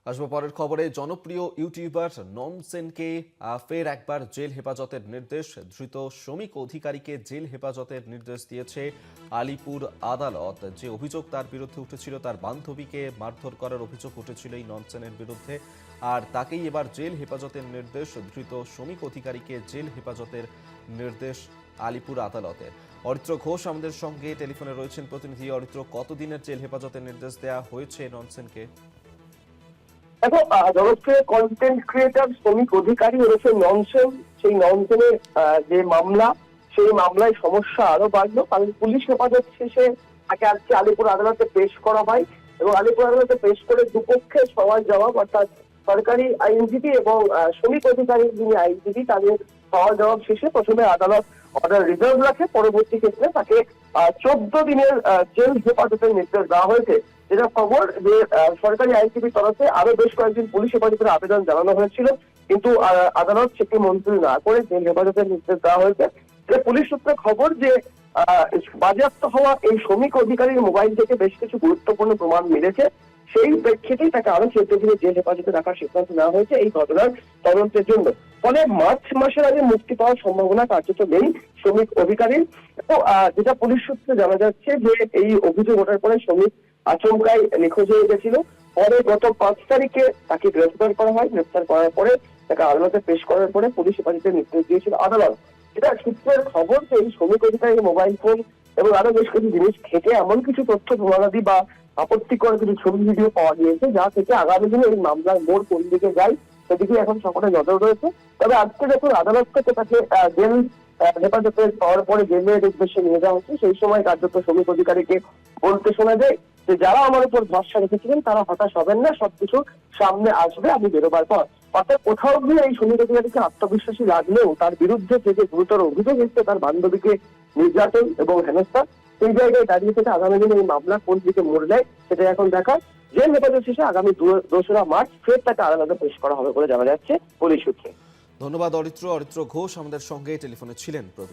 আসবো পরের খবরে। জনপ্রিয় ইউটিউবার ননসেনকে ফের একবার জেল হেফাজতের নির্দেশ। ধৃত শ্রমিক অধিকারীকে জেল হেফাজতের নির্দেশ দিয়েছে আলিপুর আদালত। যে অভিযোগ তার বিরুদ্ধে উঠেছিল, তার বান্ধবীকে মারধর করার অভিযোগ উঠেছিল এই ননসেনের বিরুদ্ধে, আর তাকেই এবার জেল হেফাজতের নির্দেশ। ধৃত শ্রমিক অধিকারীকে জেল হেফাজতের নির্দেশ আলিপুর আদালতের। অরিত্র ঘোষ আমাদের সঙ্গে টেলিফোনে রয়েছেন প্রতিনিধি। অরিত্র, কতদিনের জেল হেফাজতের নির্দেশ দেওয়া হয়েছে ননসেনকে? দেখো, জনপ্রিয় কন্টেন্ট ক্রিয়েটর শ্রমিক অধিকারী হয়েছে ননসেন। সেই ননসেনের যে মামলা, সেই মামলায় সমস্যা আরো বাড়লো, কারণ পুলিশ হেফাজত শেষে তাকে আজকে আলিপুর আদালতে পেশ করা হয় এবং আলিপুর আদালতে পেশ করে দুপক্ষের সওয়াল জবাব, অর্থাৎ সরকারি আইনজীবী এবং শ্রমিক অধিকারী যিনি আইনজীবী, তাদের সওয়াল জবাব শেষে প্রথমে আদালত অর্ডার রিজার্ভ রাখে। পরবর্তী ক্ষেত্রে তাকে 14 দিনের জেল হেফাজতের নির্দেশ দেওয়া হয়েছে। যেটা খবর যে সরকারি আইনজীবীর তরফে আরো বেশ কয়েকদিন পুলিশ হেফাজতের আবেদন জানানো হয়েছিল, কিন্তু আদালত সেটি মঞ্জুরি না করে জেল হেফাজতের নির্দেশ দেওয়া হয়েছে। পুলিশ সূত্রে খবর যে বাজেয়াপ্ত হওয়া এই শ্রমিক অধিকারীর মোবাইল থেকে বেশ কিছু গুরুত্বপূর্ণ প্রমাণ মিলেছে। সেই প্রেক্ষিতেই তাকে আরো 14 দিনের জেল হেফাজতে রাখার সিদ্ধান্ত নেওয়া হয়েছে এই ঘটনার তদন্তের জন্য। ফলে মার্চ মাসের আগে মুক্তি পাওয়ার সম্ভাবনা কার্যত নেই শ্রমিক অধিকারীর। তো যেটা পুলিশ সূত্রে জানা যাচ্ছে যে এই অভিযোগ ওঠার পরে শ্রমিক আচমকাই নিখোঁজ হয়ে গেছিল। পরে গত 5 তারিখে তাকে গ্রেফতার করা হয়। গ্রেফতার করার পরে তাকে আদালতে পেশ করার পরে পুলিশ হেফাজতের নির্দেশ দিয়েছিল আদালত। এটা সূত্রের খবর যে এই শ্রমিক অধিকারীর মোবাইল ফোন এবং আরো বেশ কিছু জিনিস থেকে এমন কিছু তথ্য প্রমাণাদি বা আপত্তিকর কিছু ছবি ভিডিও পাওয়া গিয়েছে, যা থেকে আগামী দিনে এই মামলার মোড় কোন দিকে যায় সেদিকে এখন সকলের নজর রয়েছে। তবে আজকে যখন আদালত থেকে তাকে জেল হেফাজতে পাওয়ার পরে জেলের উদ্দেশ্যে নিয়ে যাওয়া হচ্ছে, সেই সময় কার্যত শ্রমিক অধিকারীকে বলতে শোনা যায় যে যারা আমার উপর ভরসা রেখেছিলেন তারা হতাশ হবেন না, সবকিছু সামনে আসবে আমি বেরোবার পর। অর্থাৎ কোথাও গিয়ে এই শ্রমিক অধিকারীকে আত্মবিশ্বাসী লাগলেও তার বিরুদ্ধে যে গুরুতর অভিযোগ এসছে, তার বান্ধবীকে নির্যাতন এবং হেনস্থা, সেই জায়গায় দাঁড়িয়ে থেকে আগামী দিনে এই মামলা কোন দিকে মোড় নেয় সেটা এখন দেখার। জেল হেফাজত শেষে আগামী 2রা মার্চ ফের তাকে আদালতে পেশ করা হবে বলে জানা যাচ্ছে পুলিশ সূত্রে। ধন্যবাদ অরিত্র। অরিত্র ঘোষ আমাদের সঙ্গে টেলিফোনে ছিলেন।